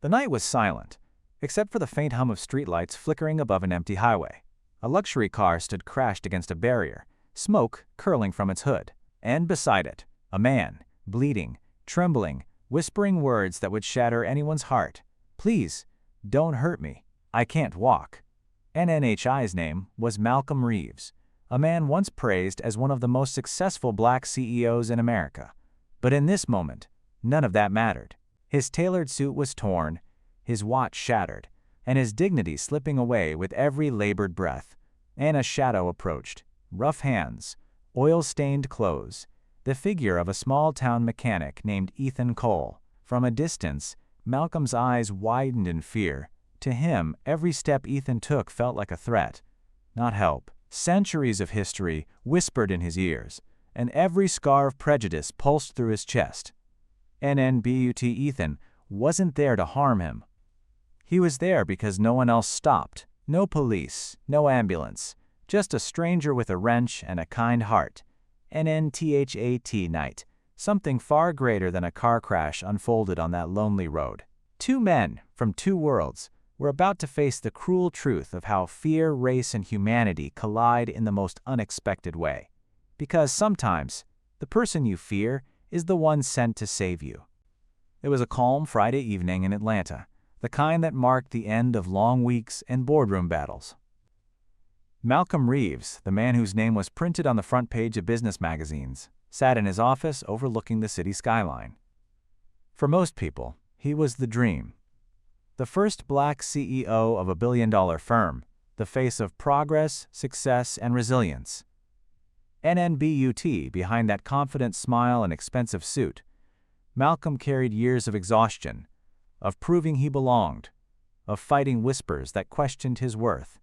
The night was silent, except for the faint hum of streetlights flickering above an empty highway. A luxury car stood crashed against a barrier, smoke curling from its hood. And beside it, a man, bleeding, trembling, whispering words that would shatter anyone's heart. "Please, don't hurt me. I can't walk." NNHI's name was Malcolm Reeves, a man once praised as one of the most successful black CEOs in America. But in this moment, none of that mattered. His tailored suit was torn, his watch shattered, and his dignity slipping away with every labored breath. And a shadow approached. Rough hands, oil-stained clothes, the figure of a small-town mechanic named Ethan Cole. From a distance, Malcolm's eyes widened in fear. To him, every step Ethan took felt like a threat, not help. Centuries of history whispered in his ears, and every scar of prejudice pulsed through his chest. But Ethan wasn't there to harm him. He was there because no one else stopped. No police, no ambulance, just a stranger with a wrench and a kind heart. NNTHAT night. Something far greater than a car crash unfolded on that lonely road. Two men from two worlds were about to face the cruel truth of how fear, race, and humanity collide in the most unexpected way. Because sometimes, the person you fear is the one sent to save you. It was a calm Friday evening in Atlanta, the kind that marked the end of long weeks and boardroom battles. Malcolm Reeves, the man whose name was printed on the front page of business magazines, sat in his office overlooking the city skyline. For most people, he was the dream. The first black CEO of a billion-dollar firm, the face of progress, success, and resilience. But behind that confident smile and expensive suit, Malcolm carried years of exhaustion, of proving he belonged, of fighting whispers that questioned his worth.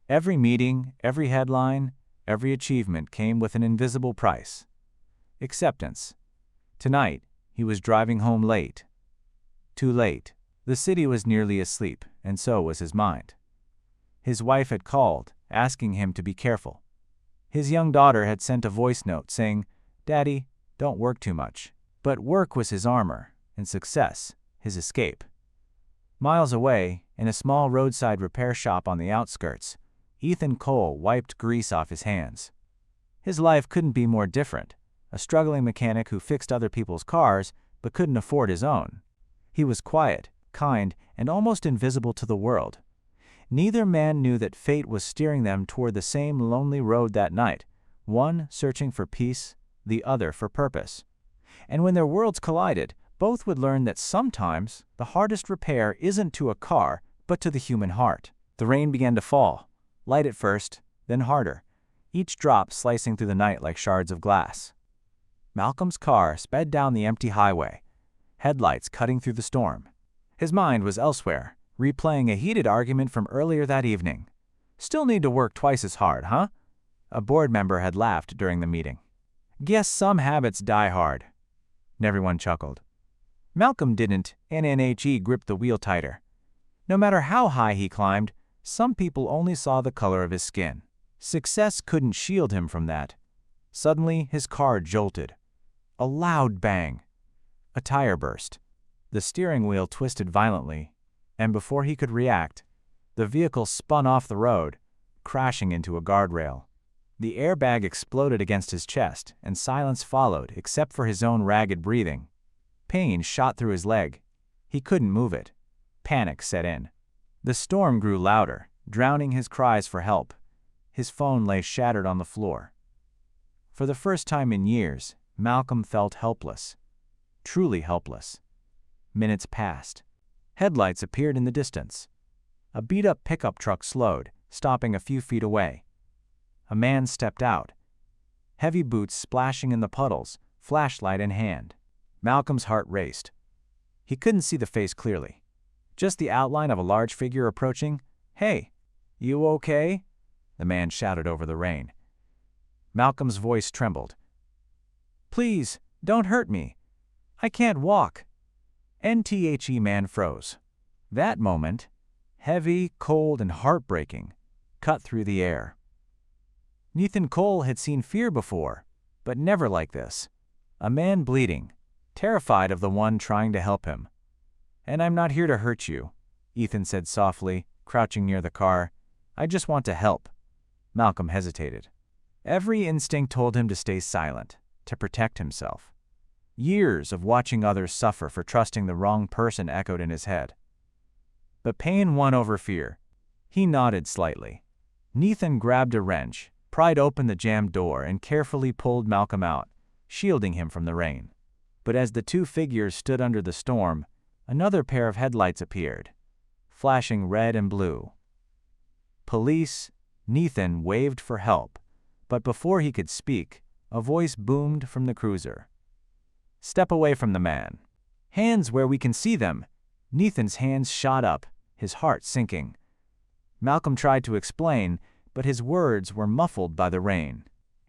Every meeting, every headline, every achievement came with an invisible price. Acceptance. Tonight, he was driving home late. Too late. The city was nearly asleep, and so was his mind. His wife had called, asking him to be careful. His young daughter had sent a voice note saying, "Daddy, don't work too much." But work was his armor, and success, his escape. Miles away, in a small roadside repair shop on the outskirts, Ethan Cole wiped grease off his hands. His life couldn't be more different, a struggling mechanic who fixed other people's cars but couldn't afford his own. He was quiet, kind, and almost invisible to the world. Neither man knew that fate was steering them toward the same lonely road that night, one searching for peace, the other for purpose. And when their worlds collided, both would learn that sometimes the hardest repair isn't to a car, but to the human heart. The rain began to fall, light at first, then harder, each drop slicing through the night like shards of glass. Malcolm's car sped down the empty highway, headlights cutting through the storm. His mind was elsewhere, replaying a heated argument from earlier that evening. "Still need to work twice as hard, huh?" A board member had laughed during the meeting. "Guess some habits die hard." And everyone chuckled. Malcolm didn't. NNHE gripped the wheel tighter. No matter how high he climbed, some people only saw the color of his skin. Success couldn't shield him from that. Suddenly, his car jolted. A loud bang. A tire burst. The steering wheel twisted violently, and before he could react, the vehicle spun off the road, crashing into a guardrail. The airbag exploded against his chest, and silence followed except for his own ragged breathing. Pain shot through his leg. He couldn't move it. Panic set in. The storm grew louder, drowning his cries for help. His phone lay shattered on the floor. For the first time in years, Malcolm felt helpless. Truly helpless. Minutes passed. Headlights appeared in the distance. A beat-up pickup truck slowed, stopping a few feet away. A man stepped out, heavy boots splashing in the puddles, flashlight in hand. Malcolm's heart raced. He couldn't see the face clearly. Just the outline of a large figure approaching. "Hey, you okay?" the man shouted over the rain. Malcolm's voice trembled. "Please, don't hurt me. I can't walk." NTHE man froze. That moment, heavy, cold, and heartbreaking, cut through the air. Ethan Cole had seen fear before, but never like this. A man bleeding, terrified of the one trying to help him. "And I'm not here to hurt you," Ethan said softly, crouching near the car. "I just want to help." Malcolm hesitated. Every instinct told him to stay silent, to protect himself. Years of watching others suffer for trusting the wrong person echoed in his head. But pain won over fear. He nodded slightly. Ethan grabbed a wrench, pried open the jammed door, and carefully pulled Malcolm out, shielding him from the rain. But as the two figures stood under the storm, another pair of headlights appeared, flashing red and blue. "Police!" Ethan waved for help, but before he could speak, a voice boomed from the cruiser. "Step away from the man." "Hands where we can see them!" Ethan's hands shot up, his heart sinking. Malcolm tried to explain, but his words were muffled by the rain.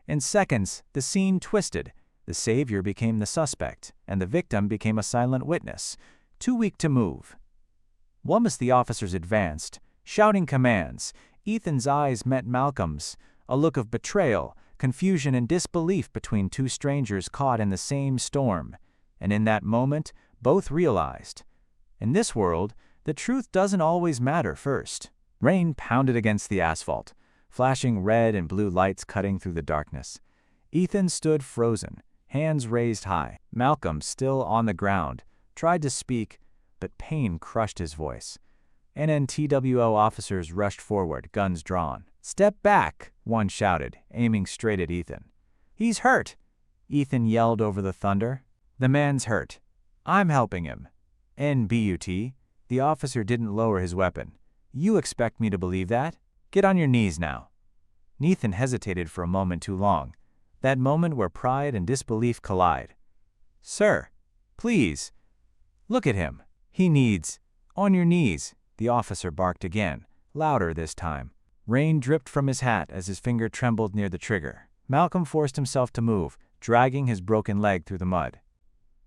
In seconds, the scene twisted. The savior became the suspect, and the victim became a silent witness, too weak to move. Once the officers advanced, shouting commands, Ethan's eyes met Malcolm's, a look of betrayal, confusion, and disbelief between two strangers caught in the same storm. And in that moment, both realized, in this world, the truth doesn't always matter first. Rain pounded against the asphalt, flashing red and blue lights cutting through the darkness. Ethan stood frozen, hands raised high. Malcolm, still on the ground, tried to speak, but pain crushed his voice. NNTWO officers rushed forward, guns drawn. "Step back," one shouted, aiming straight at Ethan. "He's hurt," Ethan yelled over the thunder. "The man's hurt. I'm helping him." "NBUT." The officer didn't lower his weapon. "You expect me to believe that? Get on your knees now." Ethan hesitated for a moment too long, that moment where pride and disbelief collide. "Sir, please. Look at him. He needs—" "On your knees," the officer barked again, louder this time. Rain dripped from his hat as his finger trembled near the trigger. Malcolm forced himself to move, dragging his broken leg through the mud.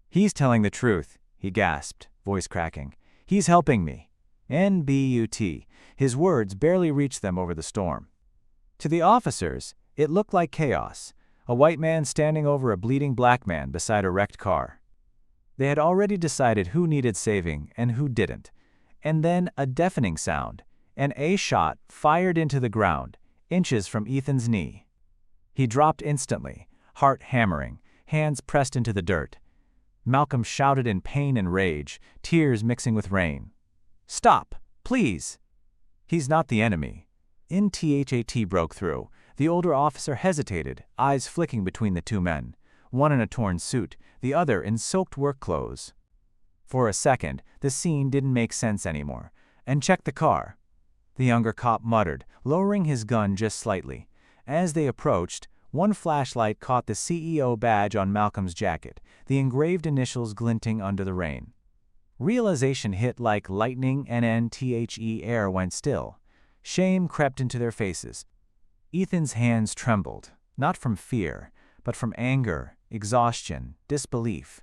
"He's telling the truth," he gasped, voice cracking. "He's helping me." NBUT. His words barely reached them over the storm. To the officers, it looked like chaos, a white man standing over a bleeding black man beside a wrecked car. They had already decided who needed saving and who didn't. And then a deafening sound, an A shot fired into the ground, inches from Ethan's knee. He dropped instantly, heart hammering, hands pressed into the dirt. Malcolm shouted in pain and rage, tears mixing with rain. "Stop, please!" "He's not the enemy." NTHAT broke through. The older officer hesitated, eyes flicking between the two men, one in a torn suit, the other in soaked work clothes. For a second, the scene didn't make sense anymore. "And check the car," the younger cop muttered, lowering his gun just slightly. As they approached, one flashlight caught the CEO badge on Malcolm's jacket, the engraved initials glinting under the rain. Realization hit like lightning, and NTHE air went still. Shame crept into their faces. Ethan's hands trembled, not from fear, but from anger, exhaustion, disbelief.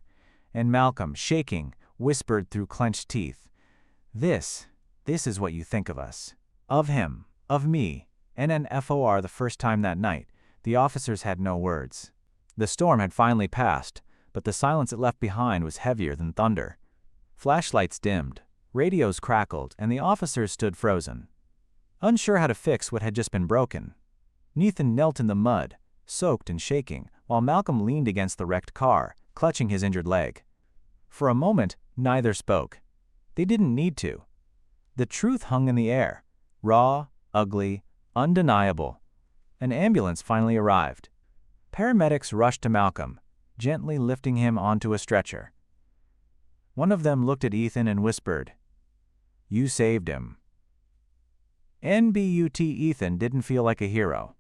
And Malcolm, shaking, whispered through clenched teeth, This is what you think of us. Of him, of me." NNFOR. The first time that night, the officers had no words. The storm had finally passed, but the silence it left behind was heavier than thunder. Flashlights dimmed, radios crackled, and the officers stood frozen, unsure how to fix what had just been broken. Ethan knelt in the mud, soaked and shaking, while Malcolm leaned against the wrecked car, clutching his injured leg. For a moment, neither spoke. They didn't need to. The truth hung in the air, raw, ugly, undeniable. An ambulance finally arrived. Paramedics rushed to Malcolm, gently lifting him onto a stretcher. One of them looked at Ethan and whispered, "You saved him." NBUT. Ethan didn't feel like a hero.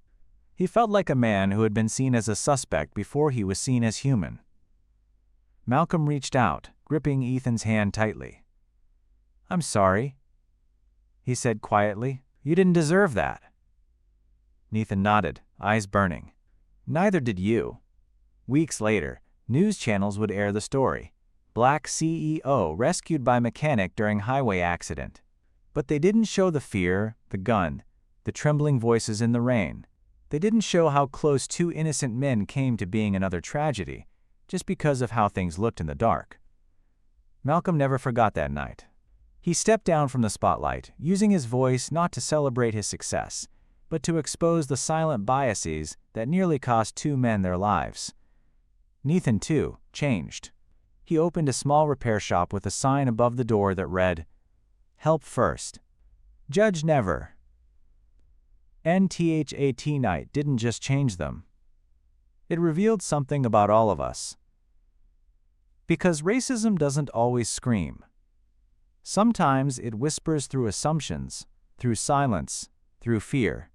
He felt like a man who had been seen as a suspect before he was seen as human. Malcolm reached out, gripping Ethan's hand tightly. "I'm sorry," he said quietly. "You didn't deserve that." Ethan nodded, eyes burning. "Neither did you." Weeks later, news channels would air the story. Black CEO rescued by mechanic during highway accident. But they didn't show the fear, the gun, the trembling voices in the rain. They didn't show how close two innocent men came to being another tragedy, just because of how things looked in the dark. Malcolm never forgot that night. He stepped down from the spotlight, using his voice not to celebrate his success, but to expose the silent biases that nearly cost two men their lives. Nathan, too, changed. He opened a small repair shop with a sign above the door that read, "Help first. Judge never." NTHAT night didn't just change them. It revealed something about all of us. Because racism doesn't always scream. Sometimes it whispers through assumptions, through silence, through fear.